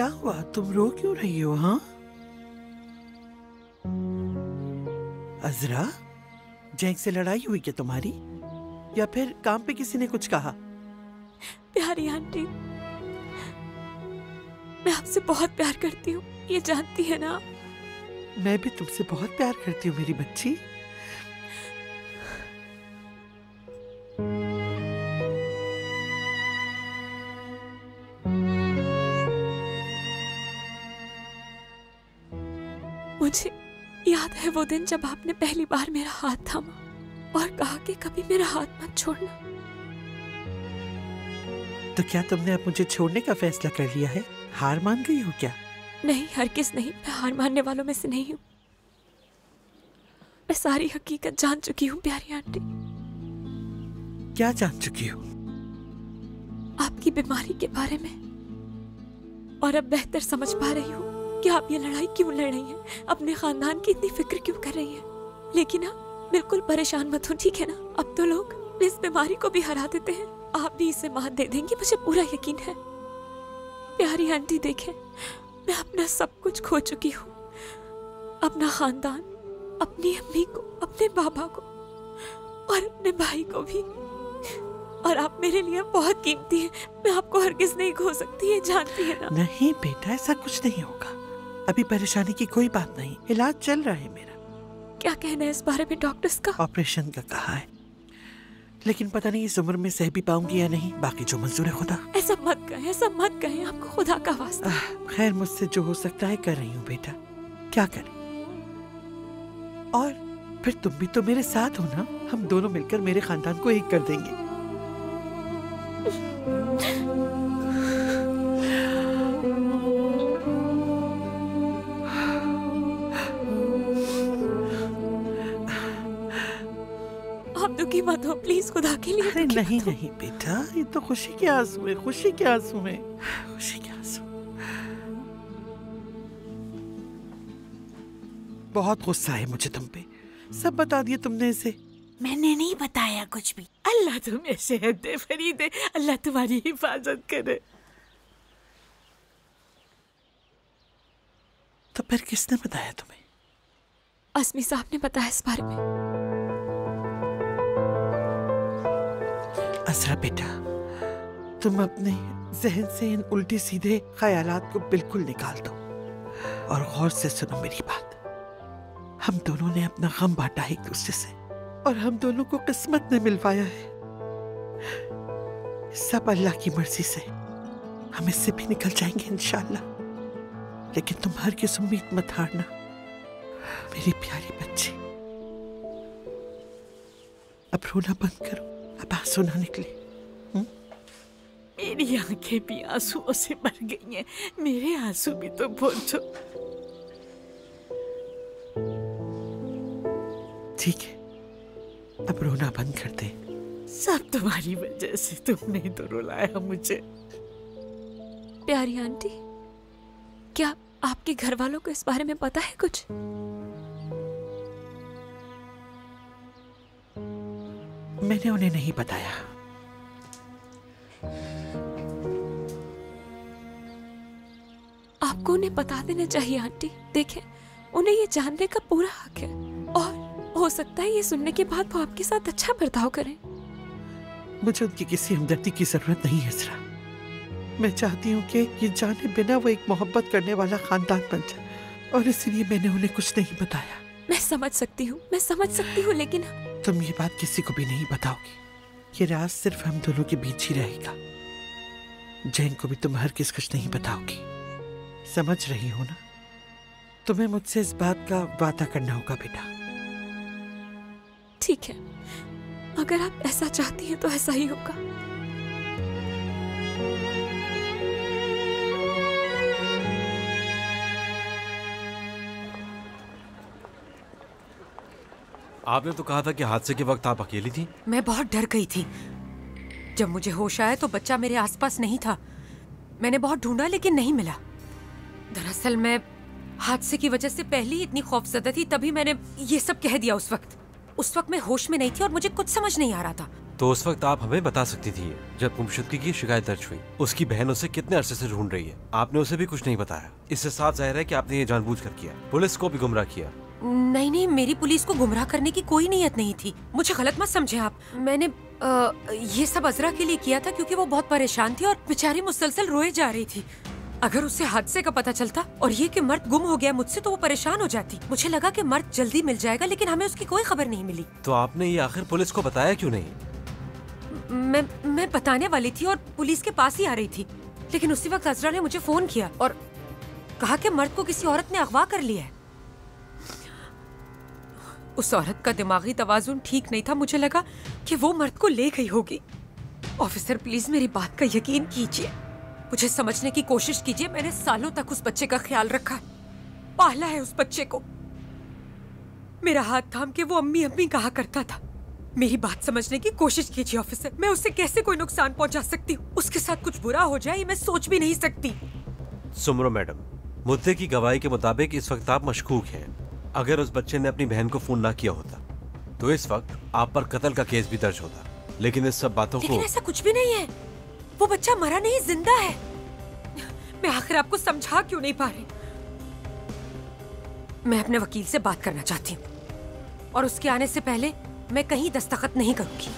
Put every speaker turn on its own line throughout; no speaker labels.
क्या हुआ? तुम रो क्यों रही हो? हाँ अजरा, जैक से लड़ाई हुई क्या तुम्हारी, या फिर काम पे किसी ने कुछ कहा?
प्यारी आंटी, मैं आपसे बहुत प्यार करती हूँ, ये जानती है ना?
मैं भी तुमसे बहुत प्यार करती हूँ मेरी बच्ची।
मुझे याद है वो दिन जब आपने पहली बार मेरा हाथ थामा और कहा कि कभी मेरा हाथ मत छोड़ना।
तो क्या तुमने अब मुझे छोड़ने का फैसला कर लिया है? हार मान गई हो क्या?
नहीं, हरगिज़ नहीं, मैं हार मानने वालों में से नहीं हूँ। मैं सारी हकीकत जान चुकी हूँ प्यारी आंटी।
क्या जान चुकी हो?
आपकी बीमारी के बारे में, और अब बेहतर समझ पा रही हूँ कि आप ये लड़ाई क्यों लड़ रही हैं, अपने खानदान की इतनी फिक्र क्यों कर रही हैं। लेकिन आप बिल्कुल परेशान मत हो, ठीक है ना? अब तो लोग इस बीमारी को भी हरा देते हैं, आप भी इसे मात दे देंगी, मुझे पूरा यकीन है। प्यारी आंटी देखें, मैं अपना सब कुछ खो चुकी हूँ, अपना खानदान, अपनी अम्मी को, अपने पापा को और अपने भाई को भी। और आप मेरे लिए बहुत कीमती हैं, मैं आपको हरगिज़ नहीं खो सकती, ये जानती है ना?
नहीं बेटा, ऐसा कुछ नहीं होगा। अभी परेशानी की कोई बात नहीं, इलाज चल रहा है मेरा।
क्या कहना है इस बारे में डॉक्टर्स का?
ऑपरेशन का कहा है, लेकिन पता नहीं इस उम्र में सह भी पाऊंगी या नहीं। बाकी जो मंजूर है खुदा।
ऐसा मत कहें, ऐसा मत कहें, आपको खुदा का वास्ता।
खैर, मुझसे जो हो सकता है कर रही हूँ बेटा, क्या करें। और फिर तुम भी तो मेरे साथ हो ना, हम दोनों मिलकर मेरे खानदान को एक कर देंगे।
आप दुखी मत हो प्लीज, खुदा के लिए।
अरे नहीं नहीं बेटा, ये तो खुशी के आंसू है, खुशी के आंसू है, खुशी के आंसू। बहुत गुस्सा है मुझे तुम पे, सब बता दिया तुमने इसे।
मैंने नहीं बताया कुछ भी। अल्लाह तुम्हें सेहत दे फरीदे, अल्लाह तुम्हारी हिफाजत करे।
तो फिर किसने बताया तुम्हें?
अस्मी साहब ने बताया इस बारे में।
असरा बेटा, तुम अपने जहन से इन उल्टे सीधे ख्यालात को बिल्कुल निकाल दो और गौर से सुनो मेरी बात। हम दोनों ने अपना गम बांटा है एक दूसरे से, और हम दोनों को किस्मत ने मिलवाया है। सब अल्लाह की मर्जी से हम इससे भी निकल जाएंगे इंशाअल्लाह। लेकिन तुम हर किस उम्मीद मत हारना मेरी प्यारी बच्ची। अब रोना बंद करो, अब आंसू ना निकले।
मेरी आंखें भी आंसुओं से भर गई हैं, मेरे आंसू भी तो पोंछो।
ठीक है, अब रोना बंद कर दे।
सब तुम्हारी वजह से, तुमने तो रुलाया मुझे।
प्यारी आंटी, क्या आपके घर वालों को इस बारे में पता है कुछ?
मैंने उन्हें नहीं बताया।
आपको उन्हें बता देना चाहिए आंटी। देखें, उन्हें ये जानने का पूरा हक है, और हो सकता है ये सुनने के बाद वो आपके साथ अच्छा बर्ताव करें।
मुझे उनकी किसी हमदर्दी की जरूरत नहीं है इसरा। मैं चाहती हूँ कि ये जाने बिना वो एक मोहब्बत करने वाला खानदान बन जाए, और इसलिए मैंने उन्हें कुछ नहीं बताया।
मैं समझ सकती हूँ, मैं समझ सकती हूँ, लेकिन
तुम ये बात किसी को भी नहीं बताओगी। ये राज सिर्फ हम दोनों के बीच ही रहेगा। जैन को भी तुम हर किस कुछ नहीं बताओगी, समझ रही हो ना? तुम्हें मुझसे इस बात का वादा करना होगा बेटा।
ठीक है, अगर आप ऐसा चाहती हैं तो ऐसा ही होगा।
आपने तो कहा था कि हादसे के वक्त आप अकेली थी।
मैं बहुत डर गई थी। जब मुझे होश आया तो बच्चा मेरे आसपास नहीं था। मैंने बहुत ढूंढा लेकिन नहीं मिला। दरअसल मैं हादसे की वजह से पहले ही इतनी खौफजदा थी, तभी मैंने ये सब कह दिया। उस वक्त मैं होश में नहीं थी और मुझे कुछ समझ नहीं आ रहा था।
तो उस वक्त आप हमें बता सकती थी जब गुमशुदगी की शिकायत दर्ज हुई। उसकी बहन उसे कितने अरसे से ढूंढ रही है, आपने उसे भी कुछ नहीं बताया। इससे साफ जाहिर है कि आपने ये जानबूझकर किया, पुलिस को भी गुमराह किया।
नहीं नहीं, मेरी पुलिस को गुमराह करने की कोई नीयत नहीं थी, मुझे गलत मत समझे आप। मैंने ये सब अजरा के लिए किया था क्योंकि वो बहुत परेशान थी और बेचारी मुसलसल रोए जा रही थी। अगर उसे हादसे का पता चलता और ये कि मर्द गुम हो गया मुझसे, तो वो परेशान हो जाती। मुझे लगा कि मर्द जल्दी मिल जाएगा, लेकिन हमें उसकी कोई खबर नहीं मिली।
तो आपने ये आखिर पुलिस को बताया क्यों नहीं?
मैं बताने वाली थी और पुलिस के पास ही आ रही थी, लेकिन उसी वक्त अजरा ने मुझे फोन किया और कहा कि मर्द को किसी औरत ने अगवा कर लिया है। उस औरत का दिमागी तवाजुन ठीक नहीं था, मुझे लगा कि वो मर्द को ले गई होगी। ऑफिसर प्लीज मेरी बात का यकीन कीजिए, मुझे समझने की कोशिश कीजिए। मैंने सालों तक उस बच्चे का ख्याल रखा है, पाला है उस बच्चे को। मेरा हाथ थाम के वो अम्मी अम्मी कहा करता था। मेरी बात समझने की कोशिश कीजिए ऑफिसर, मैं उससे कैसे कोई नुकसान पहुंचा सकती हूँ? उसके साथ कुछ बुरा हो जाए मैं सोच भी नहीं सकती।
सुमरो मैडम, मुद्दे की गवाही के मुताबिक इस वक्त आप मशकूक हैं। अगर उस बच्चे ने अपनी बहन को फोन ना किया होता तो इस वक्त आप पर कत्ल का केस भी दर्ज होता। लेकिन इस सब बातों
लेकिन
को
ऐसा कुछ भी नहीं है, वो बच्चा मरा नहीं, जिंदा है। मैं आखिर आपको समझा क्यों नहीं पा रही? मैं अपने वकील से बात करना चाहती हूँ और उसके आने से पहले मैं कहीं दस्तखत नहीं करूंगी।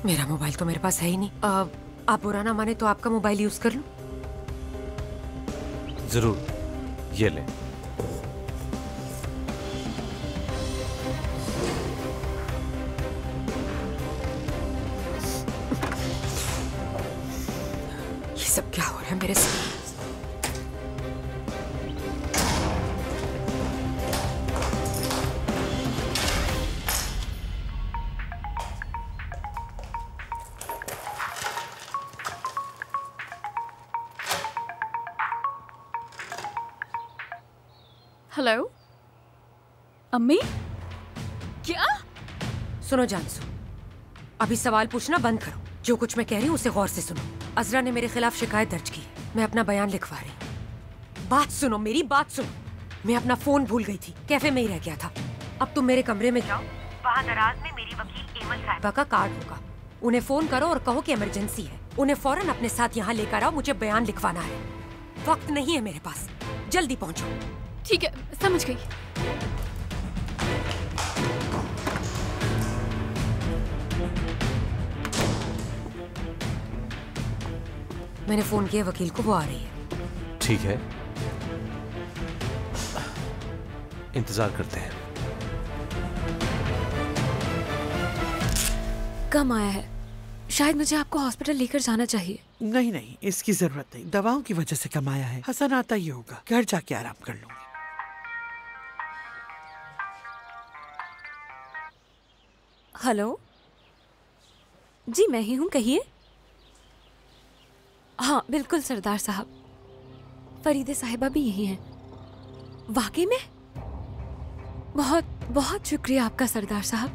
मेरा मोबाइल तो मेरे पास है ही नहीं। आप बुरा ना माने तो आपका मोबाइल यूज कर लूं?
जरूर, ये ले।
ये सब क्या हो रहा है मेरे साथ?
हेलो अम्मी, क्या?
सुनो जानसू, अभी सवाल पूछना बंद करो। जो कुछ मैं कह रही हूँ उसे गौर से सुनो। अजरा ने मेरे खिलाफ शिकायत दर्ज की है, मैं अपना बयान लिखवा रही हूँ। बात सुनो, मेरी बात सुनो। मैं अपना फोन भूल गई थी, कैफे में ही रह गया था। अब तुम मेरे कमरे में जाओ, वहाँ दराज में मेरी वकील एमन साहिबा का कार्ड होगा। उन्हें फोन करो और कहो कि इमरजेंसी है। उन्हें फौरन अपने साथ यहाँ लेकर आओ, मुझे बयान लिखवाना है। वक्त नहीं है मेरे पास, जल्दी पहुँचो।
ठीक है, समझ गई।
मैंने फोन किया वकील को, वो आ रही है।
ठीक है, इंतजार करते हैं।
कम आया है, शायद मुझे आपको हॉस्पिटल लेकर जाना चाहिए।
नहीं नहीं, इसकी जरूरत नहीं, दवाओं की वजह से कमाया है। हसन आता ही होगा, घर जाके आराम कर लूंगी।
हेलो जी, मैं ही हूँ, कहिए। हाँ बिल्कुल सरदार साहब, फरीदे साहिबा भी यही हैं। वाकई में? बहुत बहुत शुक्रिया आपका सरदार साहब।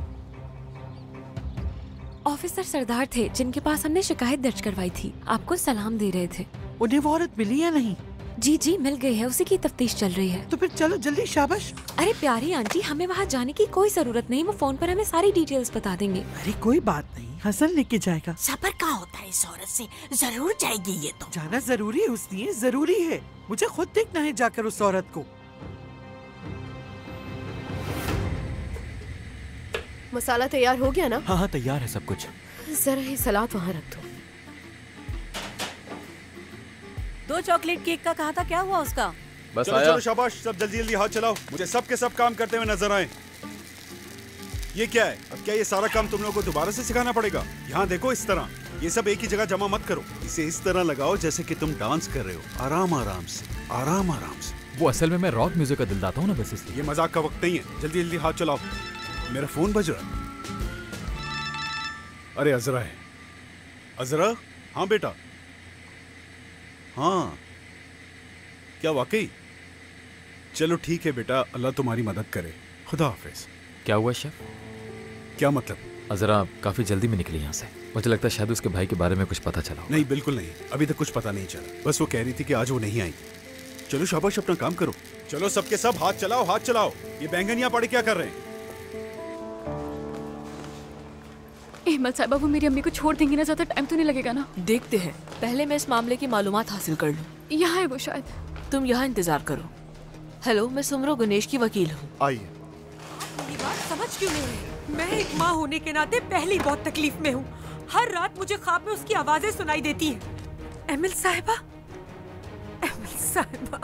ऑफिसर सरदार थे जिनके पास हमने शिकायत दर्ज करवाई थी, आपको सलाम दे रहे थे।
उन्हें वो औरत मिली या नहीं?
जी जी मिल गई है, उसी की तफ्तीश चल रही है।
तो फिर चलो जल्दी, शाबाश।
अरे प्यारी आंटी, हमें वहाँ जाने की कोई जरूरत नहीं, वो फोन पर हमें सारी डिटेल्स बता देंगे।
अरे कोई बात नहीं, हसन लेके जाएगा।
सबर कहाँ होता है इस औरत से, जरूर जाएगी ये तो।
जाना जरूरी है उसने, जरूरी है। मुझे खुद देखना है जाकर उस औरत को।
मसाला तैयार हो गया ना?
हाँ हाँ, तैयार है सब कुछ।
जरा ही सलाद वहाँ रख दो।
2 चॉकलेट केक का कहा था, क्या हुआ उसका?
बस चलो चलो शाबाश, सब जल्दी जल्दी हाथ चलाओ, मुझे सब के सब काम करते हुए नजर आए। ये क्या है? अब क्या ये सारा काम तुम लोगों को दोबारा से सिखाना पड़ेगा? यहाँ देखो, इस तरह ये सब एक ही जगह जमा मत करो। इसे इस तरह लगाओ जैसे कि तुम डांस कर रहे हो, आराम आराम से, आराम आराम से।
वो असल में मैं रॉक म्यूजिक का दिलदाता हूँ ना, बस इसलिए।
ये मजाक का वक्त नहीं है, जल्दी जल्दी हाथ चलाओ। मेरा फोन बज रहा है। अरे अजरा है। अजरा? हाँ बेटा। हाँ क्या वाकई? चलो ठीक है बेटा, अल्लाह तुम्हारी मदद करे। खुदा हाफिज।
क्या हुआ शेफ?
क्या मतलब?
अजरा काफी जल्दी में निकली यहाँ से, मुझे लगता है शायद उसके भाई के बारे में कुछ पता चला।
नहीं बिल्कुल नहीं, अभी तक कुछ पता नहीं चला। बस वो कह रही थी कि आज वो नहीं आई। चलो शाबाश, अपना काम करो। चलो सबके सब हाथ चलाओ, हाथ चलाओ। ये बैंगन यहाँ पड़े क्या कर रहे हैं?
अहमद साहिबा, वो मेरी अम्मी को छोड़ देंगी ना, ज्यादा टाइम तो नहीं लगेगा ना?
देखते हैं, पहले मैं इस मामले की मालूमात हासिल कर लूं।
यहाँ है वो शायद।
तुम यहाँ इंतजार करो। हेलो, मैं सुमरो गणेश की वकील हूँ।
आइए।
मेरी बात समझ क्यों नहीं रहे? मैं एक माँ होने के नाते पहली बहुत तकलीफ में हूँ। हर रात मुझे ख्वाब में उसकी आवाजें सुनाई देती हैं। एमिल साहिबा, एमिल साहिबा।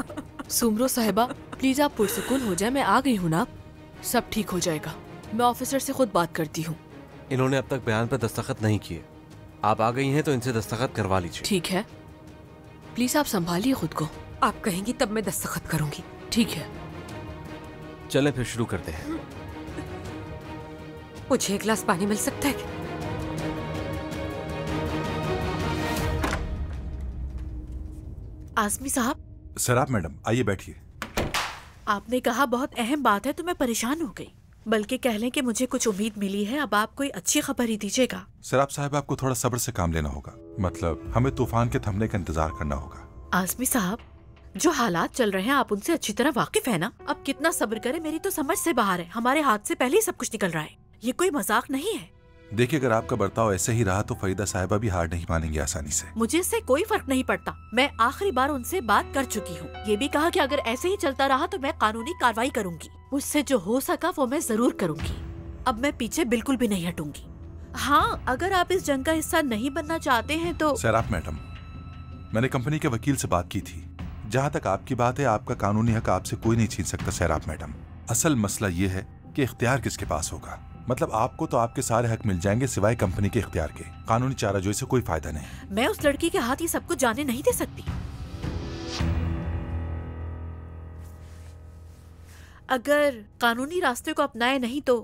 सुमरो साहिबा, प्लीज आप पुरसुकून हो जाए, मैं आ गई हूँ ना, सब ठीक हो जाएगा। मैं ऑफिसर से खुद बात करती हूँ।
इन्होंने अब तक बयान पर दस्तखत नहीं किए। आप आ गई हैं तो इनसे दस्तखत करवा लीजिए।
ठीक है, प्लीज आप संभालिए खुद को।
आप कहेंगी तब मैं दस्तखत करूंगी।
ठीक है,
चलें फिर शुरू करते हैं।
मुझे एक गिलास पानी मिल सकता है?
आज़मी साहब।
सर आप मैडम आइए बैठिए।
आपने कहा बहुत अहम बात है तो मैं परेशान हो गई, बल्कि कह लें कि मुझे कुछ उम्मीद मिली है। अब आप कोई अच्छी खबर ही दीजिएगा।
सर आप साहब आपको थोड़ा सब्र से काम लेना होगा। मतलब हमें तूफान के थमने का इंतजार करना होगा।
आज़मी साहब, जो हालात चल रहे हैं आप उनसे अच्छी तरह वाकिफ है ना? अब कितना सब्र करें, मेरी तो समझ से बाहर है। हमारे हाथ से पहले ही सब कुछ निकल रहा है। ये कोई मजाक नहीं है।
देखिए अगर आपका बर्ताव ऐसे ही रहा तो फरीदा साहिबा भी हार नहीं मानेंगे आसानी से।
मुझे इससे कोई फर्क नहीं पड़ता। मैं आखिरी बार उनसे बात कर चुकी हूँ। ये भी कहा कि अगर ऐसे ही चलता रहा तो मैं कानूनी कार्रवाई करूंगी। मुझसे जो हो सका वो मैं जरूर करूंगी। अब मैं पीछे बिल्कुल भी नहीं हटूंगी। हाँ, अगर आप इस जंग का हिस्सा नहीं बनना चाहते हैं तो।
सर आप मैडम, मैंने कंपनी के वकील से बात की थी। जहाँ तक आपकी बात है, आपका कानूनी हक आपसे कोई नहीं छीन सकता। सर आप मैडम, असल मसला ये है कि इख्तियार किसके पास होगा। मतलब आपको तो आपके सारे हक मिल जाएंगे सिवाय कंपनी के इख्तियार के। कानूनी चाराजोई से कोई फायदा नहीं।
मैं उस लड़की के हाथ ये सब कुछ जाने नहीं दे सकती। अगर कानूनी रास्ते को अपनाए नहीं तो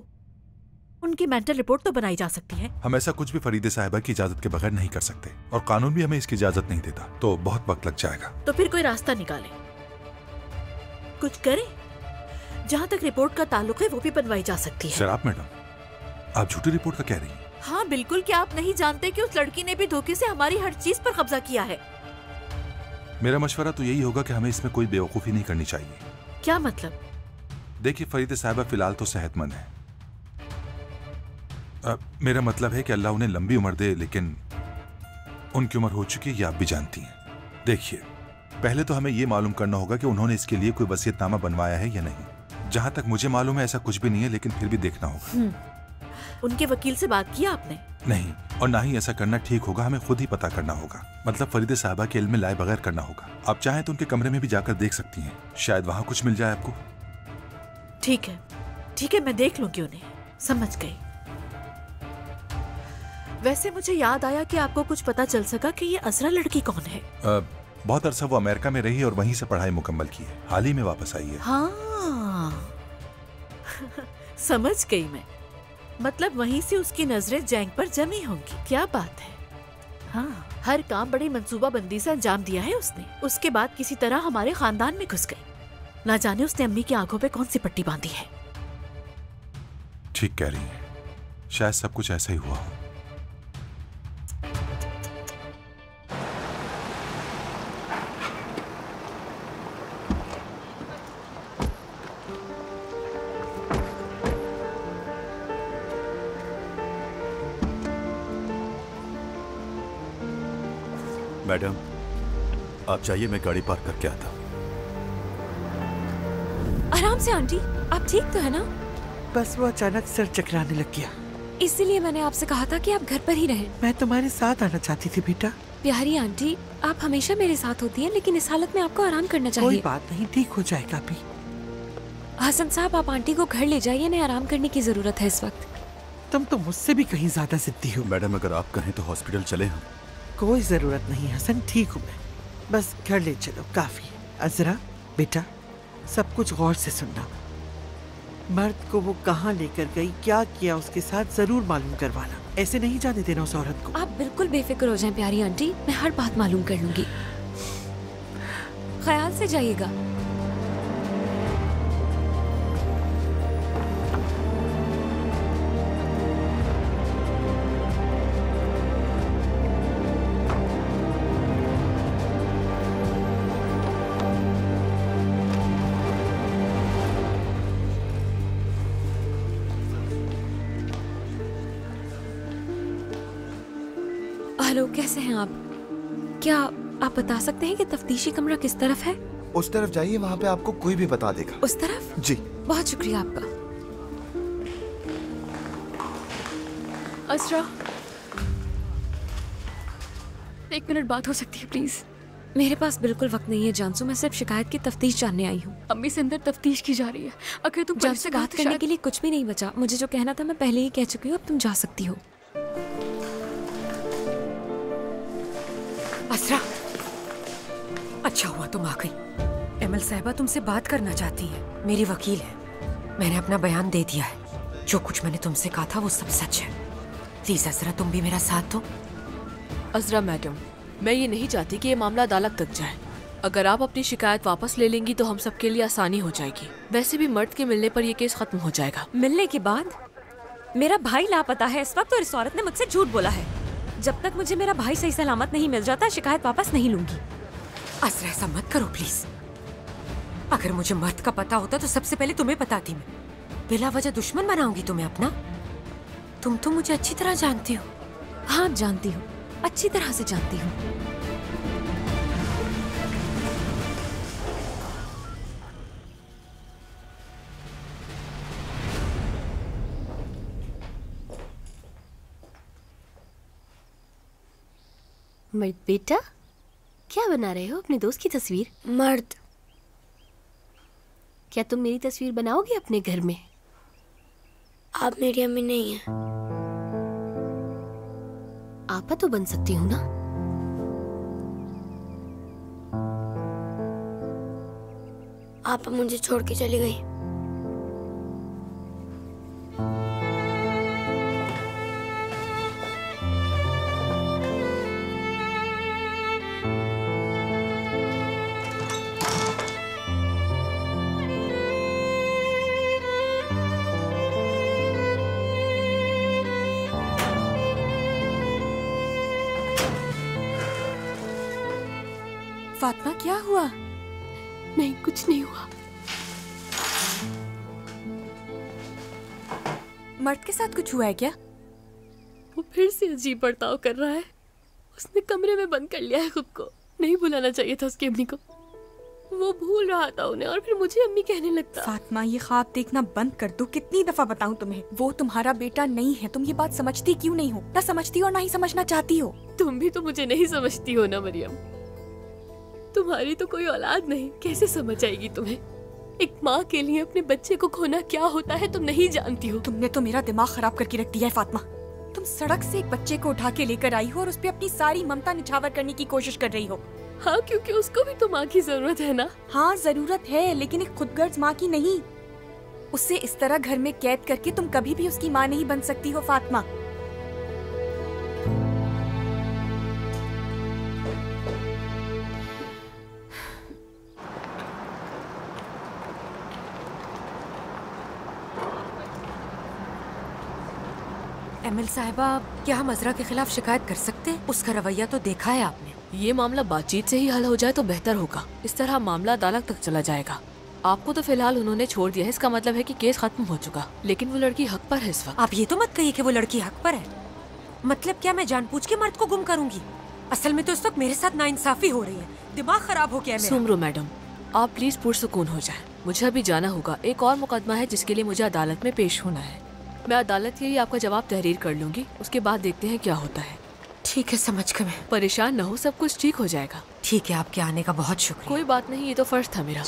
उनकी मेंटल रिपोर्ट तो बनाई जा सकती है।
हम ऐसा कुछ भी फरीदे साहिबा की इजाजत के बगैर नहीं कर सकते और कानून भी हमें इसकी इजाजत नहीं देता, तो बहुत वक्त लग जाएगा।
तो फिर कोई रास्ता निकाले, कुछ करें। जहाँ तक रिपोर्ट का ताल्लुक है वो भी बनवाई जा सकती है।
सर आप मैडम, आप झूठी रिपोर्ट का कह रही हैं?
हाँ बिल्कुल। क्या आप नहीं जानते कि उस लड़की ने भी धोखे से हमारी हर चीज पर कब्जा किया है?
मेरा मशवरा तो यही होगा कि हमें इसमें कोई बेवकूफ़ी नहीं करनी चाहिए।
क्या मतलब?
देखिए फरीदे साहिबा फिलहाल तो सेहतमंद है। मेरा मतलब है कि अल्लाह उन्हें लंबी उम्र दे, लेकिन उनकी उम्र हो चुकी है, ये आप भी जानती हैं। देखिए पहले तो हमें ये मालूम करना होगा कि उन्होंने इसके लिए कोई वसीयतनामा बनवाया है या नहीं। जहाँ तक मुझे मालूम है ऐसा कुछ भी नहीं है, लेकिन फिर भी देखना होगा।
उनके वकील से बात किया आपने?
नहीं, और ना ही ऐसा करना ठीक होगा। हमें खुद ही पता करना होगा। मतलब फरीदे साहिबा के इल्म में लाए बगैर करना होगा। आप चाहें तो उनके कमरे में भी जाकर देख सकती हैं, शायद वहाँ कुछ मिल जाए आपको।
ठीक है, ठीक है, मैं देख लूंगी उन्हें। समझ गई। वैसे मुझे याद आया कि आपको कुछ पता चल सका कि ये अजरा लड़की कौन है?
बहुत अरसा वो अमेरिका में रही और वहीं से पढ़ाई मुकम्मल की है। हाल ही में वापस आई है।
हाँ समझ गई मैं। मतलब वहीं से उसकी नजरें जैंग पर जमी होंगी। क्या बात है। हाँ, हर काम बड़ी मंसूबाबंदी से अंजाम दिया है उसने। उसके बाद किसी तरह हमारे खानदान में घुस गई। ना जाने उसने अम्मी की आंखों पे कौन सी पट्टी बांधी है।
ठीक कह रही है, शायद सब कुछ ऐसा ही हुआ हो।
मैडम आप चाहिए, मैं गाड़ी पार्क करके आता।
आराम से आंटी, आप ठीक तो है ना?
बस वो अचानक सर चकराने लग गया,
इसीलिए मैंने आपसे कहा था कि आप घर पर ही रहें।
मैं तुम्हारे साथ आना चाहती थी बेटा।
प्यारी आंटी, आप हमेशा मेरे साथ होती हैं, लेकिन इस हालत में आपको आराम करना चाहिए।
कोई बात नहीं, ठीक हो जाएगा अभी।
हसन साहब, आप आंटी को घर ले जाइए, इन्हें आराम करने की जरूरत है इस वक्त।
तुम तो मुझसे भी कहीं ज्यादा जिद्दी हो।
मैडम अगर आप कहें तो हॉस्पिटल चले हम।
कोई जरूरत नहीं हसन, ठीक हूँ मैं। बस घर ले चलो, काफी है। अजरा बेटा, सब कुछ गौर से सुनना। मर्द को वो कहाँ लेकर गई, क्या किया उसके साथ, जरूर मालूम करवाना। ऐसे नहीं जाने देना उस औरत को।
आप बिल्कुल बेफिक्र हो जाएं प्यारी आंटी, मैं हर बात मालूम कर लूंगी। ख्याल से जाइएगा। हेलो, कैसे हैं आप? क्या आप बता सकते हैं कि तफ्तीशी कमरा किस तरफ है?
उस तरफ जाइए, वहाँ पे आपको कोई भी बता देगा।
उस तरफ?
जी।
बहुत शुक्रिया आपका।
असरा, 1 मिनट बात हो सकती है प्लीज?
मेरे पास बिल्कुल वक्त नहीं है जानसू, मैं सिर्फ शिकायत की तफ्तीश जानने आई हूँ।
अम्मी से अंदर तफ्तीश की जा रही है। अगर तुम
जानसू, से बात करने के लिए कुछ भी नहीं बचा। मुझे जो कहना था मैं पहले ही कह चुकी हूँ, अब तुम जा सकती हो।
असरा, अच्छा हुआ तुम आ गई। एमएल साहिबा तुमसे बात करना चाहती है, मेरी वकील है। मैंने अपना बयान दे दिया है। जो कुछ मैंने तुमसे कहा था वो सब सच है। प्लीज असरा, तुम भी मेरा साथ दो।
अजरा मैडम, मैं ये नहीं चाहती कि ये मामला अदालत तक जाए। अगर आप अपनी शिकायत वापस ले लेंगी तो हम सबके लिए आसानी हो जाएगी। वैसे भी मर्द के मिलने पर ये केस खत्म हो जाएगा।
मिलने के बाद? मेरा भाई लापता है इस वक्त और इस औरत ने मुझसे झूठ बोला है। जब तक मुझे मेरा भाई सही सलामत नहीं मिल जाता, शिकायत वापस नहीं लूंगी।
असरा, ऐसा मत करो प्लीज। अगर मुझे मर्द का पता होता तो सबसे पहले तुम्हें बताती मैं। बिला वजह दुश्मन बनाऊंगी तुम्हें अपना? तुम तो मुझे अच्छी तरह जानती हो।
हाँ जानती हूँ, अच्छी तरह से जानती हूँ।
मर्द बेटा, क्या बना रहे हो? अपने दोस्त की तस्वीर?
मर्द।
क्या तुम मेरी तस्वीर बनाओगे अपने घर में?
आप मेरी अम्मी नहीं है।
आपा तो बन सकती हूँ ना?
आप मुझे छोड़ के चली गई।
फातिमा, क्या हुआ?
नहीं, कुछ नहीं हुआ।
मर्द के साथ कुछ हुआ है क्या?
वो फिर से अजीब बर्ताव कर रहा है। उसने कमरे में बंद कर लिया है खुद को। नहीं बुलाना चाहिए था उसकी अम्मी को। वो भूल रहा था उन्हें और फिर मुझे अम्मी कहने लगता।
फातिमा, ये ख्वाब देखना बंद कर दो। कितनी दफा बताऊं तुम्हें, वो तुम्हारा बेटा नहीं है। तुम ये बात समझती क्यों नहीं हो? ना समझती हो ना ही समझना चाहती हो।
तुम भी तो मुझे नहीं समझती हो ना मरियम। तुम्हारी तो कोई औलाद नहीं, कैसे समझ आएगी तुम्हें? एक माँ के लिए अपने बच्चे को खोना क्या होता है तुम नहीं जानती हो।
तुमने तो मेरा दिमाग खराब करके रख दिया है फातिमा। तुम सड़क से एक बच्चे को उठा के लेकर आई हो और उस पे अपनी सारी ममता निछावर करने की कोशिश कर रही हो।
हाँ, क्योंकि उसको भी तो माँ की जरूरत है ना।
हाँ जरूरत है, लेकिन एक खुदगर्ज माँ की नहीं। उसे इस तरह घर में कैद करके तुम कभी भी उसकी माँ नहीं बन सकती हो फातिमा।
एमएल साहिबा, क्या हम अजरा के खिलाफ शिकायत कर सकते हैं? उसका रवैया तो देखा है आपने।
ये मामला बातचीत से ही हल हो जाए तो बेहतर होगा। इस तरह मामला अदालत तक चला जाएगा। आपको तो फिलहाल उन्होंने छोड़ दिया है, इसका मतलब है कि केस खत्म हो चुका। लेकिन वो लड़की हक पर है इस वक्त।
आप ये तो मत कहिए कि वो लड़की हक पर है। मतलब क्या मैं जानबूझ के मर्द को गुम करूंगी? असल में तो इस वक्त मेरे साथ नाइंसाफी हो रही है। दिमाग खराब हो गया है मेरा।
सुमरो मैडम, आप प्लीज पुरसुकून हो जाए। मुझे अभी जाना होगा। एक और मुकदमा है जिसके लिए मुझे अदालत में पेश होना है। मैं अदालत के लिए आपका जवाब तहरीर कर लूंगी, उसके बाद देखते हैं क्या होता है।
ठीक है, समझ कर। मैं
परेशान न हो, सब कुछ ठीक हो जाएगा।
ठीक है, आपके आने का बहुत शुक्रिया।
कोई बात नहीं, ये तो फर्ज था मेरा।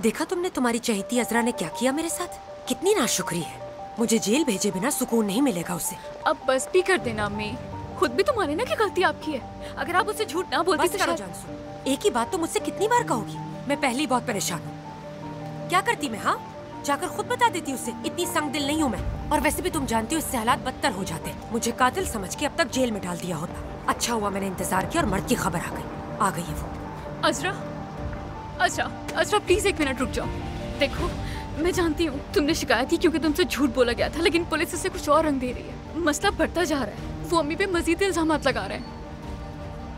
देखा तुमने तुम्हारी चहेती अजरा ने क्या किया मेरे साथ? कितनी नाशुक्री है। मुझे जेल भेजे बिना सुकून नहीं मिलेगा उसे।
अब बस भी कर देना अम्मी। खुद भी तो माने ना कि गलती आपकी है। अगर आप उससे झूठ ना बोलती तो शायद...
जानसू, एक ही बात तो मुझसे कितनी बार कहोगी? मैं पहले ही बहुत परेशान हूँ। क्या करती मैं? हाँ, जाकर खुद बता देती उसे। इतनी संग दिल नहीं हूँ मैं। और वैसे भी तुम जानती हो इससे हालात बदतर हो जाते। मुझे कातिल समझ के अब तक जेल में डाल दिया होता। अच्छा हुआ मैंने इंतजार किया और मर्द की खबर आ गई है वो।
अजरा, अजरा, अजरा प्लीज 1 मिनट रुक जाओ। देखो, मैं जानती हूँ तुमने शिकायत की क्योंकि तुमसे झूठ बोला गया था, लेकिन पुलिस इसे कुछ और रंग दे रही है। मसला बढ़ता जा रहा है। वो अम्मी पे मजीद इल्जामात लगा रहे हैं।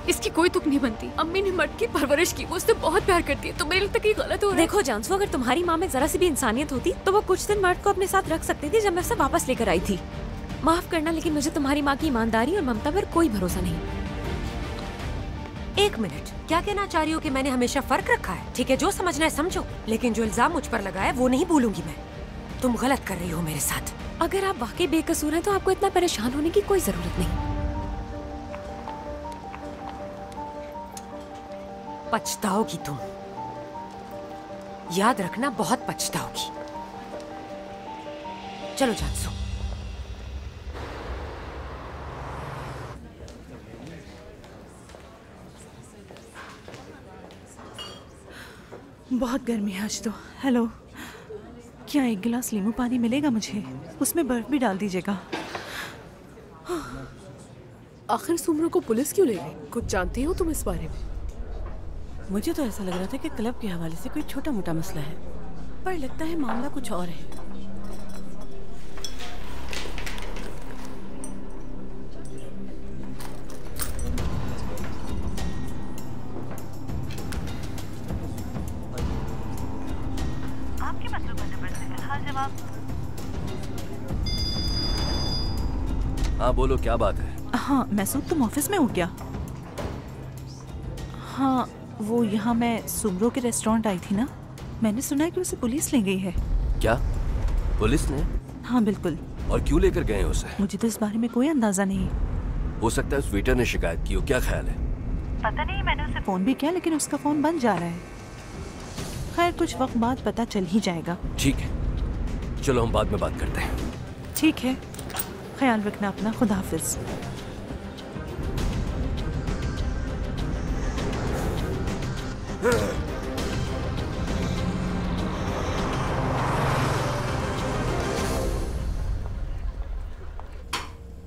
इसकी कोई तुक नहीं बनती। अम्मी ने मर्द की परवरिश की, वो उससे बहुत प्यार करती है। तो मेरे लिए ये गलत हो रहा है।
देखो जानसू, अगर तुम्हारी माँ में जरा सी भी इंसानियत होती तो वो कुछ दिन मर्द को अपने साथ रख सकती थी जब मैं उसे वापस लेकर आई थी। माफ करना, लेकिन मुझे तुम्हारी माँ की ईमानदारी और ममता पर कोई भरोसा नहीं।
एक मिनट, क्या कहना चाह रही हो कि मैंने हमेशा फर्क रखा है? ठीक है, जो समझना है समझो, लेकिन जो इल्जाम मुझ पर लगा है वो नहीं भूलूंगी मैं। तुम गलत कर रही हो मेरे साथ।
अगर आप वाकई बेकसूर हैं तो आपको इतना परेशान होने की कोई जरूरत नहीं।
पछताओगी तुम, याद रखना, बहुत पछताओगी। चलो जानसू।
बहुत गर्मी है आज तो। हेलो, क्या एक गिलास नींबू पानी मिलेगा मुझे? उसमें बर्फ भी डाल दीजिएगा।
आखिर सुमरो को पुलिस क्यों ले गई? कुछ जानती हो तुम इस बारे में?
मुझे तो ऐसा लग रहा था कि क्लब के हवाले से कोई छोटा मोटा मसला है, पर लगता है मामला कुछ और है।
आपके मतलूबा नंबर से फिलहाल जवाब।
हाँ बोलो, क्या बात है?
हाँ मैसूद, तुम ऑफिस में हो क्या? हाँ वो यहाँ मैं सुमरो के रेस्टोरेंट आई थी ना, मैंने सुना है कि उसे पुलिस ले गई है।
क्या पुलिस ने?
हाँ बिल्कुल।
और क्यों लेकर गए उसे?
मुझे तो इस बारे में कोई अंदाजा नहीं।
हो सकता है उस वेटर ने शिकायत की हो, क्या ख्याल है?
पता नहीं, मैंने उसे
फोन भी किया लेकिन उसका फोन बंद जा रहा है। खैर कुछ वक्त बाद पता चल ही जाएगा।
ठीक है, चलो हम बाद में बात करते हैं।
ठीक है, ख्याल रखना अपना। खुदा हाफिज।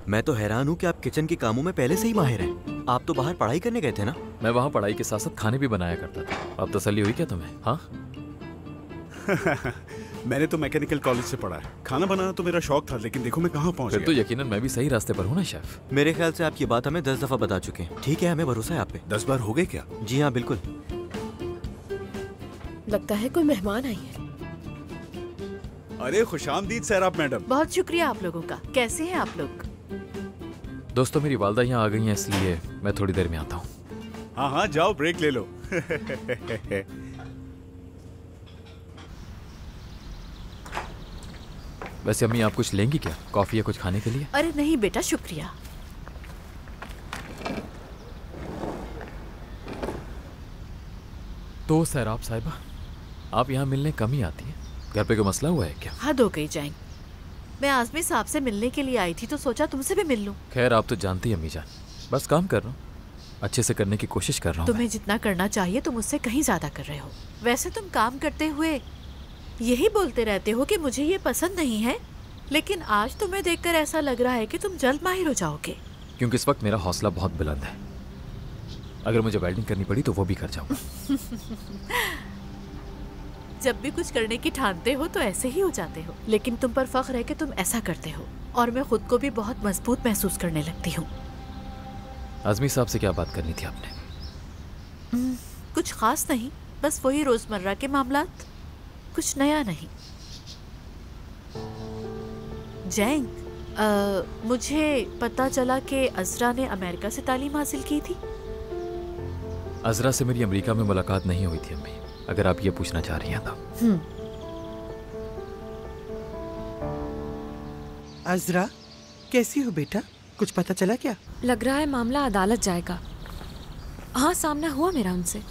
मैं तो हैरान हूँ कि आप किचन के कामों में पहले से ही माहिर हैं। आप तो बाहर पढ़ाई करने गए थे ना?
मैं वहाँ पढ़ाई के साथ साथ खाने भी बनाया करता था। अब तसल्ली हुई क्या तुम्हें? हाँ
मैंने तो मैकेनिकल कॉलेज से पढ़ा है। खाना बनाना तो मेरा शौक था, लेकिन देखो मैं कहाँ पहुँच
फिर
गया।
तो यकीनन मैं भी सही रास्ते पर हूँ ना शेफ।
मेरे ख्याल से आप ये बात हमें 10 दफा बता चुके हैं। ठीक है, हमें भरोसा है आप पे।
10 बार हो गए क्या?
जी हाँ बिल्कुल।
लगता है कोई मेहमान आई है।
अरे खुशामदीद सैराब मैडम।
बहुत शुक्रिया आप लोगों का। कैसे हैं आप लोग?
दोस्तों मेरी वालदा यहाँ आ गई हैं, इसलिए मैं थोड़ी देर में आता हूँ।
हाँ हाँ जाओ, ब्रेक ले लो।
वैसे अम्मी आप कुछ लेंगी क्या, कॉफी या कुछ खाने के लिए?
अरे नहीं बेटा, शुक्रिया।
तो सैराब साहिबा, आप यहाँ मिलने कम ही आती हैं। घर पे कोई मसला हुआ है क्या?
हद हो गई जाएंगे। मैं आजमी साहब से मिलने के लिए आई थी तो सोचा तुमसे भी मिल लूं।
खैर आप तो जानती हैं अम्मी जान, बस काम कर रहा हूँ, अच्छे से करने की कोशिश कर रहा हूँ।
तुम्हें जितना करना चाहिए तुम उससे कहीं ज्यादा कर रहे हो। वैसे तुम काम करते हुए यही बोलते रहते हो कि मुझे ये पसंद नहीं है, लेकिन आज तुम्हें देखकर ऐसा लग रहा है कि तुम जल्द माहिर हो जाओगे।
क्योंकि इस वक्त मेरा हौसला बहुत बुलंद है। अगर मुझे वेल्डिंग करनी पड़ी तो वो भी कर जाऊंगा।
जब भी कुछ करने की ठानते हो तो ऐसे ही हो जाते हो, लेकिन तुम पर फख्र है कि तुम ऐसा करते हो और मैं खुद को भी बहुत मजबूत महसूस करने लगती हूँ।
आजमी साहब से क्या बात करनी थी आपने?
कुछ खास नहीं, बस वही रोजमर्रा के मामलात, कुछ नया नहीं। जैंग, मुझे पता चला कि अजरा ने अमेरिका से तालीम हासिल की थी।
अजरा से मेरी अमेरिका में मुलाकात नहीं हुई थी अम्मी, अगर आप ये पूछना चाह रही हैं तो।
अजरा कैसी हो बेटा, कुछ पता चला क्या?
लग रहा है मामला अदालत जाएगा। हाँ सामना हुआ मेरा उनसे।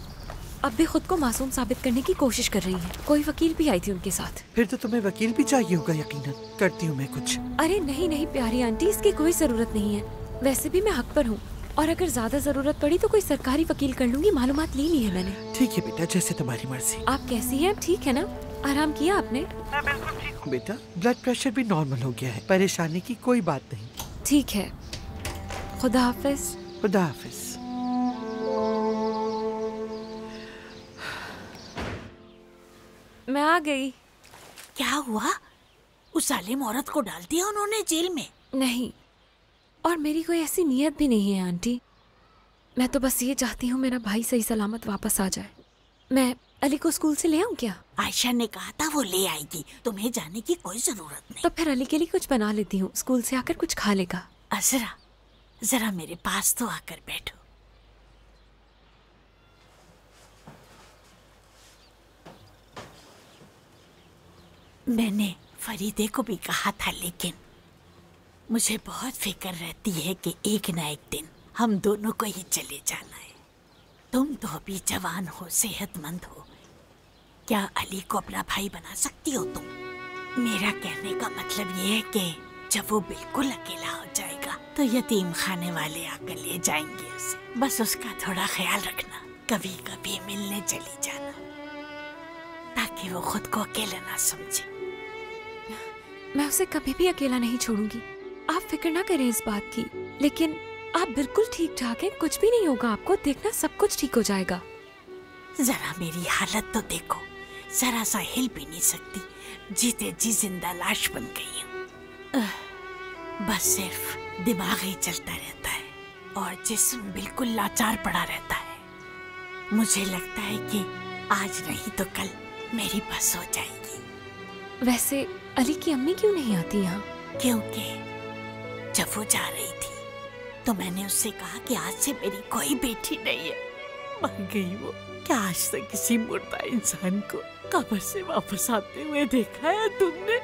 अब भी खुद को मासूम साबित करने की कोशिश कर रही है। कोई वकील भी आई थी उनके साथ।
फिर तो तुम्हें वकील भी चाहिए होगा यकीनन। करती हूँ मैं कुछ।
अरे नहीं नहीं प्यारी आंटी, इसकी कोई जरूरत नहीं है। वैसे भी मैं हक पर हूँ और अगर ज्यादा जरूरत पड़ी तो कोई सरकारी वकील कर लूंगी। मालूमात ले ली है मैंने।
ठीक है बेटा, जैसे तुम्हारी मर्जी।
आप कैसी हैं? अब ठीक है ना? आराम किया आपने?
मैं बिल्कुल ठीक हूँ बेटा, ब्लड प्रेशर भी नॉर्मल हो गया है। परेशानी की कोई बात नहीं।
ठीक है, खुदा हाफिज।
खुदा हाफिज।
मैं आ गई।
क्या हुआ? उस जालिम औरत को डाल दिया उन्होंने जेल में?
नहीं, और मेरी कोई ऐसी नीयत भी नहीं है आंटी। मैं तो बस ये चाहती हूँ मेरा भाई सही सलामत वापस आ जाए। मैं अली को स्कूल से ले आऊं क्या?
आयशा ने कहा था वो ले आएगी, तुम्हें जाने की कोई जरूरत नहीं।
तो फिर अली के लिए कुछ बना लेती हूँ, स्कूल से आकर कुछ खा लेगा।
अजरा, जरा मेरे पास तो आकर बैठो। मैंने फरीदे को भी कहा था, लेकिन मुझे बहुत फिक्र रहती है कि एक ना एक दिन हम दोनों को ही चले जाना है। तुम तो अभी जवान हो, सेहतमंद हो, क्या अली को अपना भाई बना सकती हो तुम? मेरा कहने का मतलब ये है कि जब वो बिल्कुल अकेला हो जाएगा तो यतीम खाने वाले आकर ले जाएंगे उसे। बस उसका थोड़ा ख्याल रखना, कभी कभी मिलने चली जाना, ताकि वो खुद को अकेला ना समझे।
मैं उसे कभी भी अकेला नहीं छोड़ूंगी, आप फिक्र ना करें इस बात की। लेकिन आप बिल्कुल ठीक ठाक हैं, कुछ भी नहीं होगा आपको, देखना सब कुछ ठीक हो जाएगा।
जरा मेरी हालत तो देखो, जरा सा हिल भी नहीं सकती, जीते जी जिंदा लाश बन गई हूँ। बस सिर्फ दिमाग ही चलता रहता है और जिस्म बिल्कुल लाचार पड़ा रहता है। मुझे लगता है कि आज नहीं तो कल मेरी बस हो जाएगी।
वैसे अली की अम्मी क्यों नहीं आती यहाँ?
क्योंकि जब वो जा रही थी तो मैंने उससे कहा कि आज से मेरी कोई बेटी नहीं है, मर गई वो। क्या आज तक किसी मुर्दा इंसान को कब्र से वापस आते हुए देखा है तुमने?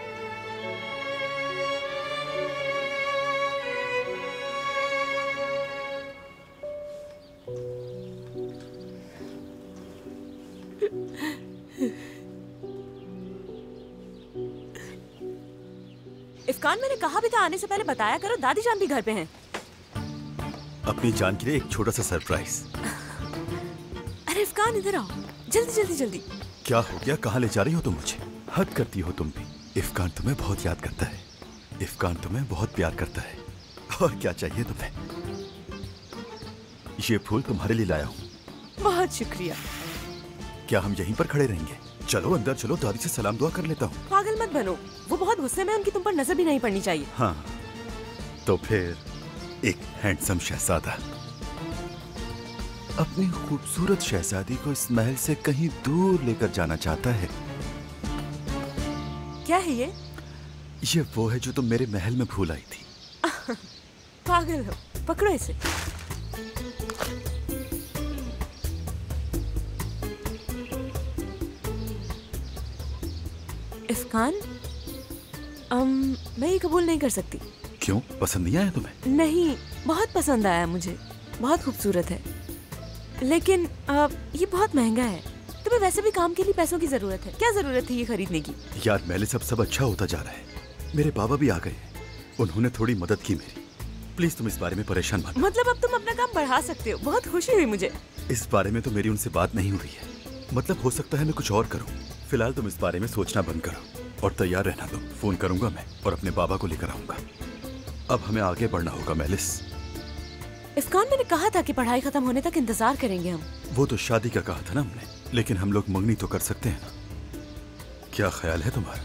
इफ्कान, मैंने कहा भी था आने से पहले बताया करो, दादी जान भी घर पे हैं।
अपनी जान के लिए एक छोटा सा सरप्राइज।
अरे इफ्कान इधर आओ, जल्दी जल्दी जल्दी।
क्या हो गया, कहाँ ले जा रही हो तुम मुझे? हद करती हो तुम भी। इफ्कान तुम्हें बहुत याद करता है, इफ्कान तुम्हें बहुत प्यार करता है। और क्या चाहिए तुम्हें? ये फूल तुम्हारे लिए लाया हूँ।
बहुत शुक्रिया।
क्या हम यहीं पर खड़े रहेंगे? चलो अंदर चलो, दादी से सलाम दुआ कर लेता हूँ।
पागल मत बनो, वो बहुत गुस्से में, उनकी तुम पर नजर भी नहीं पड़नी चाहिए।
हाँ, तो फिर एक हैंडसम शहजादा अपनी खूबसूरत शहजादी को इस महल से कहीं दूर लेकर जाना चाहता है।
क्या है ये?
ये वो है जो तुम मेरे महल में भूल आई थी।
पागल हो, पकड़ो इसे। इफ्कान, मैं ये कबूल नहीं कर सकती।
क्यों, पसंद नहीं आया तुम्हें?
नहीं, बहुत पसंद आया मुझे, बहुत खूबसूरत है, लेकिन ये बहुत महंगा है। तुम्हें वैसे भी काम के लिए पैसों की जरूरत है, क्या जरूरत है ये खरीदने की?
यार मेरे सब अच्छा होता जा रहा है, मेरे बाबा भी आ गए हैं, उन्होंने थोड़ी मदद की मेरी। प्लीज तुम इस बारे में परेशान मत।
मतलब अब तुम अपना काम बढ़ा सकते हो, बहुत खुशी हुई मुझे।
इस बारे में तो मेरी उनसे बात नहीं हुई है, मतलब हो सकता है मैं कुछ और करूं। फिलहाल तुम इस बारे में सोचना बंद करो और तैयार रहना दो। फोन करूंगा मैं और अपने बाबा को लेकर आऊंगा। अब हमें आगे बढ़ना होगा मेलिस।
इफ्कान, मैंने कहा था कि पढ़ाई खत्म होने तक इंतजार करेंगे हम।
वो तो शादी का कहा था ना हमने, लेकिन हम लोग मंगनी तो कर सकते हैं ना। क्या ख्याल है तुम्हारा?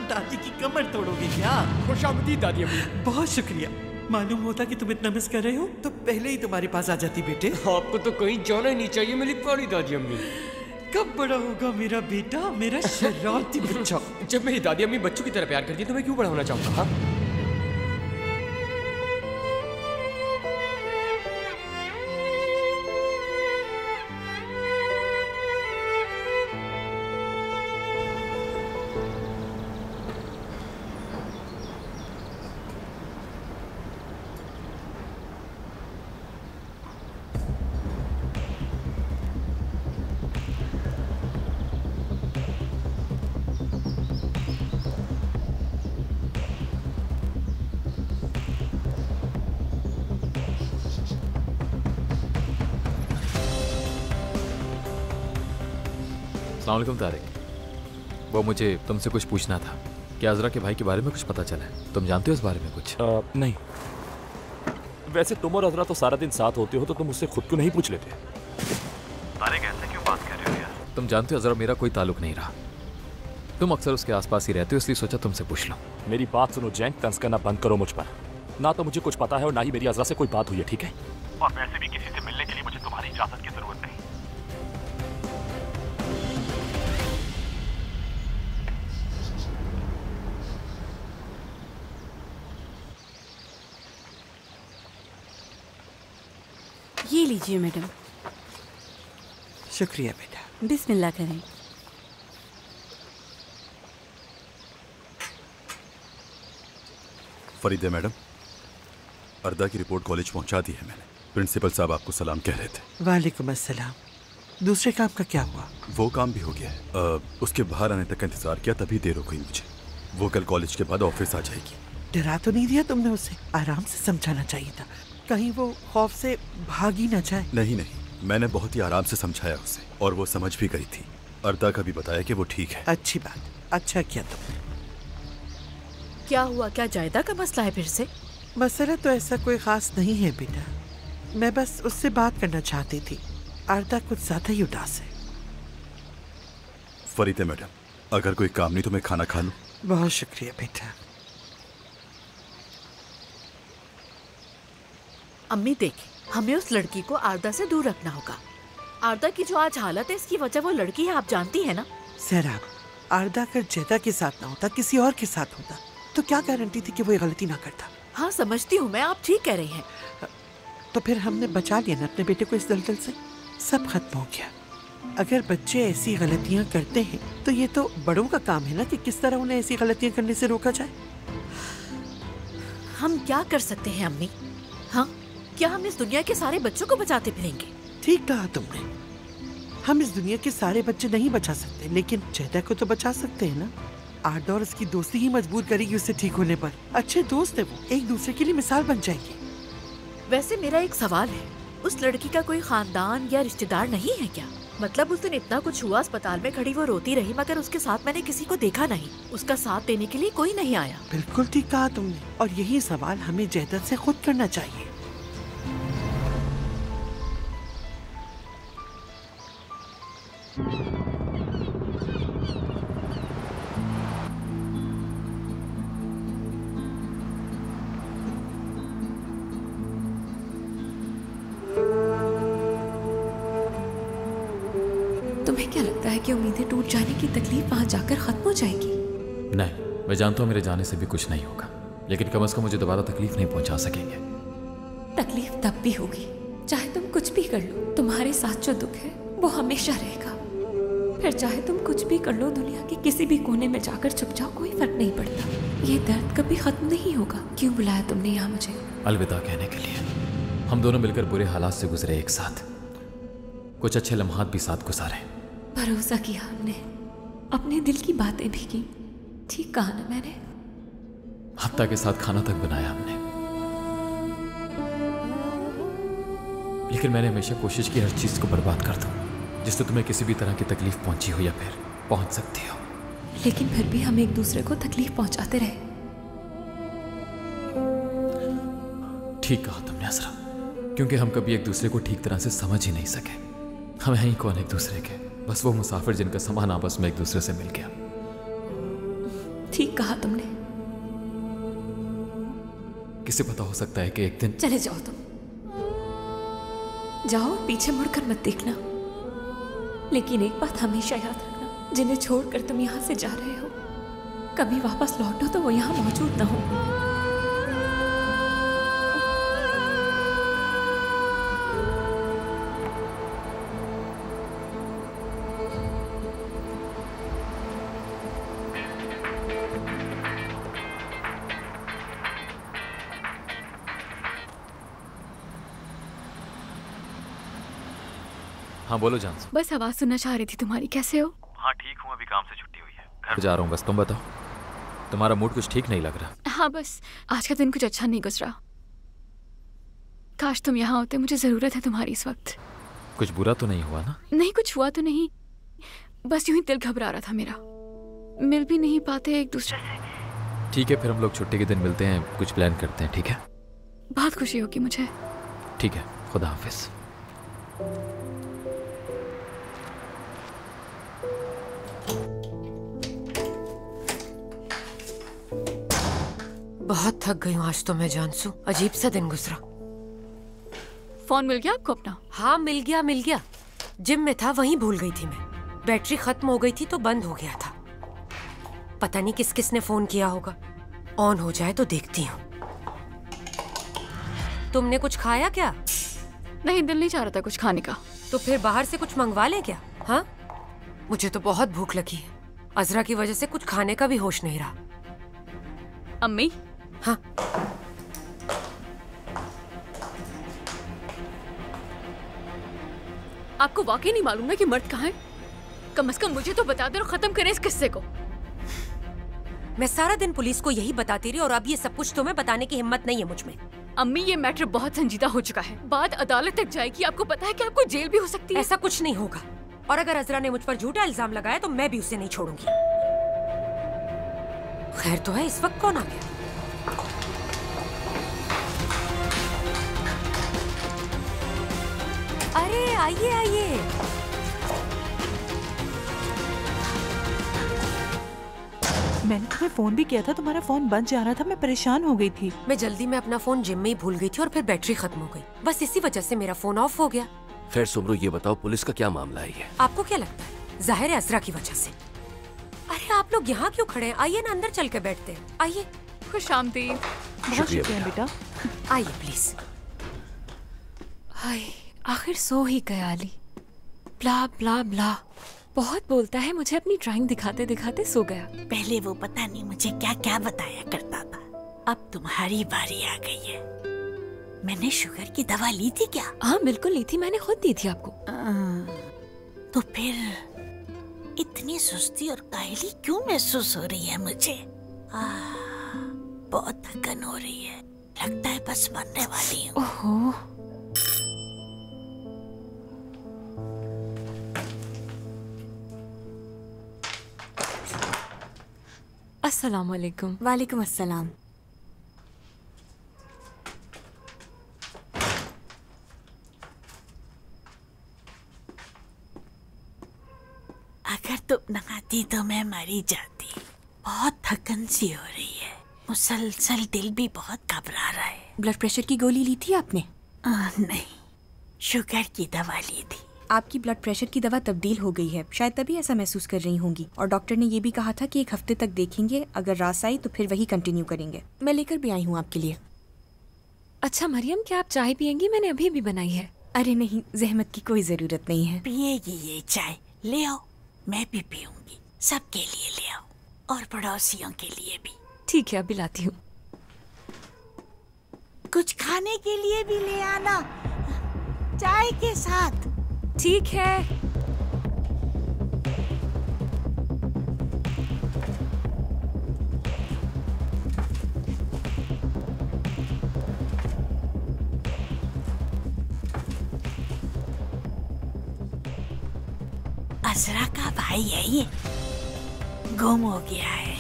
दादी की कमर तोड़ोगे क्या?
खुशामदीद दादी अम्मी।
बहुत शुक्रिया। मालूम होता कि तुम इतना मिस कर रहे हो तो पहले ही तुम्हारे पास आ जाती बेटे।
आपको तो कहीं जाना ही नहीं चाहिए मेरी प्यारी दादी अम्मी।
कब बड़ा होगा मेरा बेटा, मेरा शरारती बच्चा?
जब मेरी दादी अम्मी बच्चों की तरह प्यार करती है तो मैं क्यों बड़ा होना चाहूंगा? हाँ?
अस्सलाम वालेकुम तारिक। वो मुझे तुमसे कुछ पूछना था कि अज़रा के भाई के बारे में कुछ पता चला है? तुम जानते हो इस बारे में कुछ?
नहीं। वैसे तुम और अज़रा तो सारा दिन साथ होते हो तो तुम उससे खुद क्यों नहीं पूछ लेते?
तारिक ऐसे क्यों बात कर रहे हो यार? तुम जानते हो अज़रा मेरा कोई ताल्लुक नहीं रहा। तुम अक्सर उसके आसपास ही रहते हो इसलिए सोचा तुमसे पूछ लो।
मेरी बात सुनो जैंक, तंज करना बंद करो मुझ पर। ना तो मुझे कुछ पता है और ना ही मेरी अज़रा से कोई बात हुई है, ठीक है? और वैसे भी किसी से मिलने के लिए मुझे तुम्हारी इजाजत की जरूरत नहीं।
ये लीजिए मैडम।
शुक्रिया बेटा।
बिस्मिल्लाह करें।
फरीदे मैडम, अर्दा की रिपोर्ट कॉलेज पहुंचा दी है मैंने। प्रिंसिपल साहब आपको सलाम कह रहे थे।
वालेकुम अस्सलाम। दूसरे काम का क्या हुआ?
वो काम भी हो गया है। उसके बाहर आने तक का इंतजार किया तभी देर हो गई मुझे। वो कल कॉलेज के बाद ऑफिस आ जाएगी।
डरा तो नहीं दिया तुमने उसे? आराम से समझाना चाहिए था, कहीं वो खौफ से भाग ही ना जाए।
नहीं, मैंने बहुत ही आराम से समझाया उसे और वो समझ भी गई थी। अर्दा का भी बताया कि वो ठीक है।
अच्छी बात, अच्छा किया तुमने।
क्या हुआ? क्या जायदा का मसला है फिर से?
मसला तो ऐसा कोई खास नहीं है बेटा, मैं बस उससे बात करना चाहती थी। अर्दा कुछ ज्यादा ही उदास है।
फरीदे मैडम, अगर कोई काम नहीं तो मैं खाना खा लूं?
बहुत शुक्रिया बेटा।
अम्मी देखिए, हमें उस लड़की को आरदा से दूर रखना होगा। आरदा की जो आज हालत है इसकी वजह वो लड़की है, आप जानती है ना?
सैराब, आरदा अगर जैदा के साथ ना होता, किसी और के साथ होता तो क्या गारंटी थी कि वो ये गलती ना करता?
हाँ समझती हूँ मैं, आप ठीक कह रही हैं।
तो फिर हमने बचा लिया ना अपने बेटे को इस दलदल से, सब खत्म हो गया। अगर बच्चे ऐसी गलतियाँ करते हैं तो ये तो बड़ों का काम है ना कि किस तरह उन्हें ऐसी गलतियाँ करने से रोका जाए।
हम क्या कर सकते हैं अम्मी? हाँ, क्या हम इस दुनिया के सारे बच्चों को बचाते फिरेंगे?
ठीक कहा तुमने, हम इस दुनिया के सारे बच्चे नहीं बचा सकते, लेकिन जैदा को तो बचा सकते हैं ना। आरदा और उसकी दोस्ती ही मजबूर करेगी उससे ठीक होने पर। अच्छे दोस्त है वो, एक दूसरे के लिए मिसाल बन जाएंगे।
वैसे मेरा एक सवाल है, उस लड़की का कोई खानदान या रिश्तेदार नहीं है क्या? मतलब उस दिन इतना कुछ हुआ, अस्पताल में खड़ी वो रोती रही, मगर उसके साथ मैंने किसी को देखा नहीं, उसका साथ देने के लिए कोई नहीं आया।
बिल्कुल ठीक कहा तुमने, और यही सवाल हमें जैदा से खुद करना चाहिए।
तुम्हें क्या लगता है कि उम्मीदें टूट जाने की तकलीफ वहां जाकर खत्म हो जाएगी?
नहीं, मैं जानता हूँ मेरे जाने से भी कुछ नहीं होगा, लेकिन कम से कम मुझे दोबारा तकलीफ नहीं पहुंचा सकेंगे।
तकलीफ तब भी होगी चाहे तुम कुछ भी कर लो, तुम्हारे साथ जो दुख है वो हमेशा रहेगा। फिर चाहे तुम कुछ भी कर लो, दुनिया के किसी भी कोने में जाकर छुप जाओ, कोई फर्क नहीं पड़ता। ये दर्द कभी खत्म नहीं होगा। क्यों बुलाया तुमने यहाँ मुझे?
अलविदा कहने के लिए। हम दोनों मिलकर बुरे हालात से गुजरे एक साथ, कुछ अच्छे लम्हात भी साथ गुजारे।
भरोसा किया हमने, अपने दिल की बातें भी की। ठीक कहा ना मैंने?
हफ्ता के साथ खाना तक बनाया हमने, लेकिन मैंने हमेशा कोशिश की हर चीज को बर्बाद कर दूं जिससे तुम्हें किसी भी तरह की तकलीफ पहुंची हो या फिर पहुंच सकती हो।
लेकिन फिर भी हम एक दूसरे को तकलीफ पहुंचाते रहे।
ठीक कहा तुमने अज़रा, क्योंकि हम कभी एक दूसरे को ठीक तरह से समझ ही नहीं सके। हम हैं ही कौन एक दूसरे के, बस वो मुसाफिर जिनका सामान आपस में एक दूसरे से मिल गया।
ठीक कहा तुमने।
किसे पता हो सकता है कि एक दिन।
चले जाओ तुम, जाओ, पीछे मुड़कर मत देखना। लेकिन एक बात हमेशा याद रखना, जिन्हें छोड़कर तुम यहाँ से जा रहे हो, कभी वापस लौटो तो वो यहाँ मौजूद ना हो।
हाँ बोलो जानसू।
बस आवाज सुनना चाह रही थी तुम्हारी। कैसे हो?
हाँ ठीक हूँ, अभी काम से छुट्टी हुई है, घर जा रहा हूँ। बस तुम बताओ, तुम्हारा मूड कुछ ठीक नहीं लग रहा।
हाँ बस आज का दिन कुछ अच्छा नहीं गुजरा। काश तुम यहाँ होते, मुझे जरूरत है तुम्हारी इस वक्त।
कुछ बुरा तो नहीं हुआ ना?
नहीं, कुछ हुआ तो नहीं, बस यूं ही दिल घबरा रहा था मेरा। मिल भी नहीं पाते एक दूसरे से।
ठीक है, फिर हम लोग छुट्टी के दिन मिलते हैं, कुछ प्लान करते हैं, ठीक है?
बहुत खुशी होगी मुझे।
ठीक है, खुदा हाफिज।
बहुत थक गई हूँ आज तो मैं जानसू, अजीब सा दिन गुजरा।
फोन मिल गया आपको अपना?
हाँ मिल गया। जिम में था, वहीं भूल गई थी मैं। बैटरी खत्म हो गई थी तो बंद हो गया था। पता नहीं किस किस ने फोन किया होगा। ऑन हो जाए तो देखती हूँ। तुमने कुछ खाया क्या?
नहीं, दिल नहीं चाह रहा था कुछ खाने का।
तो फिर बाहर से कुछ मंगवा लें क्या? हाँ, मुझे तो बहुत भूख लगी है। अजरा की वजह से कुछ खाने का भी होश नहीं रहा।
अम्मी?
हाँ।
आपको वाकई नहीं मालूम ना कि मर्द कहाँ है? कम से कम मुझे तो बता दो और खत्म करें इस किस्से को।
मैं सारा दिन पुलिस को यही बताती रही और अब ये सब कुछ तुम्हें बताने की हिम्मत नहीं है मुझ में।
अम्मी, ये मैटर बहुत संजीदा हो चुका है। बात अदालत तक जाएगी। आपको पता है कि आपको जेल भी हो सकती है।
ऐसा कुछ नहीं होगा, और अगर अजरा ने मुझ पर झूठा इल्जाम लगाया तो मैं भी उसे नहीं छोड़ूंगी। खैर तो है, इस वक्त कौन आ गया? अरे आइए आइए।
मैंने तुम्हें फोन भी किया था, तुम्हारा फोन बंद जा रहा था, मैं परेशान हो गई थी।
मैं जल्दी में अपना फोन जिम में ही भूल गई थी और फिर बैटरी खत्म हो गई। बस इसी वजह से मेरा फोन ऑफ हो गया।
खैर सुमरो, ये बताओ पुलिस का क्या मामला है? ये
आपको क्या लगता है? जाहिर है अजरा की वजह से। अरे आप लोग यहाँ क्यों खड़े हैं? आइए ना, अंदर चल के बैठते हैं। आइए।
खुशामदीद।
बहुत शुक्रिया बेटा।
आइए प्लीज।
हाय, आखिर सो ही गया अली। ब्ला ब्ला ब्ला बहुत बोलता है, मुझे अपनी ड्राइंग दिखाते दिखाते सो गया।
पहले वो पता नहीं मुझे क्या क्या बताया करता था। अब तुम्हारी बारी आ गई है। मैंने शुगर की दवा ली थी क्या?
हाँ बिल्कुल ली थी, मैंने खुद दी थी आपको।
तो फिर इतनी सुस्ती और काहली क्यों महसूस हो रही है मुझे? बहुत थकन हो रही है, लगता है बस मरने वाली हूँ।
ओहो। अस्सलाम वालेकुम।
वालेकुम अस्सलाम।
अगर तुम न आती तो मैं मरी जाती। बहुत थकन सी हो रही है, मुसलसल दिल भी बहुत घबरा रहा है।
ब्लड प्रेशर की गोली ली थी आपने?
नहीं, शुगर की दवा ली थी।
आपकी ब्लड प्रेशर की दवा तब्दील हो गई है, शायद तभी ऐसा महसूस कर रही होंगी। और डॉक्टर ने ये भी कहा था कि 1 हफ्ते तक देखेंगे, अगर रास आई तो फिर वही कंटिन्यू करेंगे। मैं लेकर भी आई हूँ आपके लिए।
अच्छा मरियम, क्या आप चाय पियेंगी? मैंने अभी भी बनाई है।
अरे नहीं, जहमत की कोई जरूरत नहीं है।
पिएगी ये चाय? ले आओ, मैं भी पीऊंगी। सबके लिए ले आओ, और पड़ोसियों के लिए भी।
ठीक है, अभी लाती हूँ।
कुछ खाने के लिए भी ले आना, चाय के साथ।
ठीक है।
अजरा का भाई है ये, गुम हो गया है।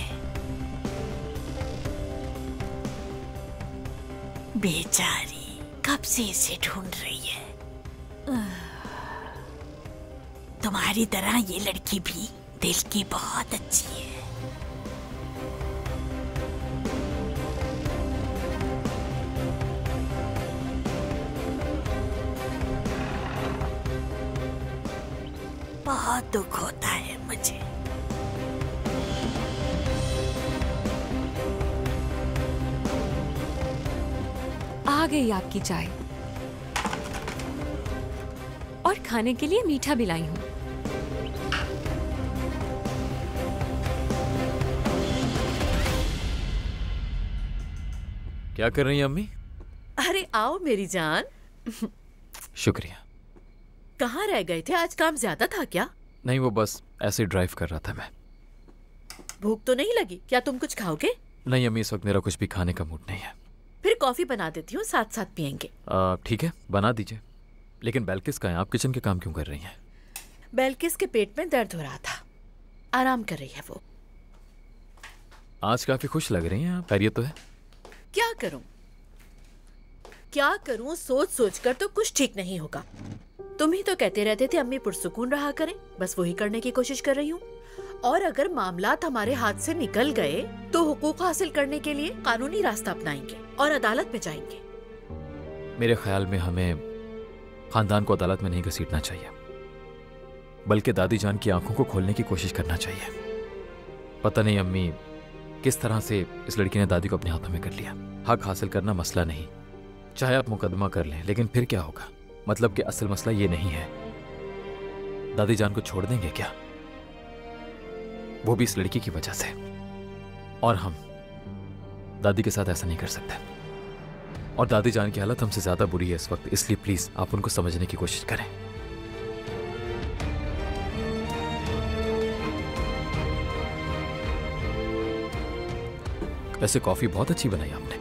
बेचारी कब से इसे ढूंढ रही है। तुम्हारी तरह ये लड़की भी दिल की बहुत अच्छी है। बहुत दुख होता है मुझे।
आ गई आपकी चाय और खाने के लिए मीठा भी लाई हूँ।
क्या कर रही हैं अम्मी?
अरे आओ मेरी जान।
शुक्रिया।
कहाँ रह गए थे? आज काम ज्यादा था क्या?
नहीं, वो बस ऐसे ही ड्राइव कर रहा था मैं।
भूख तो नहीं लगी? क्या तुम कुछ खाओगे?
नहीं अम्मी, इस वक्त मेरा कुछ भी खाने का मूड नहीं है।
फिर कॉफी बना देती हूँ, साथ साथ पियेंगे।
ठीक है, बना दीजिए। लेकिन बेल्किस का है, आप किचन के काम क्यों कर रही हैं?
बेल्किस के पेट में दर्द हो रहा था, आराम कर रही है वो।
आज काफी खुश लग रही हैं आप, खैरियत तो है?
क्या करूं सोच सोच कर तो कुछ ठीक नहीं होगा। तुम ही तो कहते रहते थे अम्मी पुरसुकून रहा करें, बस वही करने की कोशिश कर रही हूँ। और अगर मामलात हमारे हाथ से निकल गए तो हुकूक हासिल करने के लिए कानूनी रास्ता अपनाएंगे और अदालत में जाएंगे।
मेरे ख्याल में हमें खानदान को अदालत में नहीं घसीटना चाहिए, बल्कि दादी जान की आंखों को खोलने की कोशिश करना चाहिए। पता नहीं अम्मी किस तरह से इस लड़की ने दादी को अपने हाथों में कर लिया। हक हासिल करना मसला नहीं, चाहे आप मुकदमा कर लें, लेकिन फिर क्या होगा? मतलब कि असल मसला ये नहीं है। दादी जान को छोड़ देंगे क्या? वो भी इस लड़की की वजह से। और हम दादी के साथ ऐसा नहीं कर सकते। और दादी जान की हालत हमसे ज्यादा बुरी है इस वक्त, इसलिए प्लीज आप उनको समझने की कोशिश करें। वैसे कॉफी बहुत अच्छी बनाई आपने।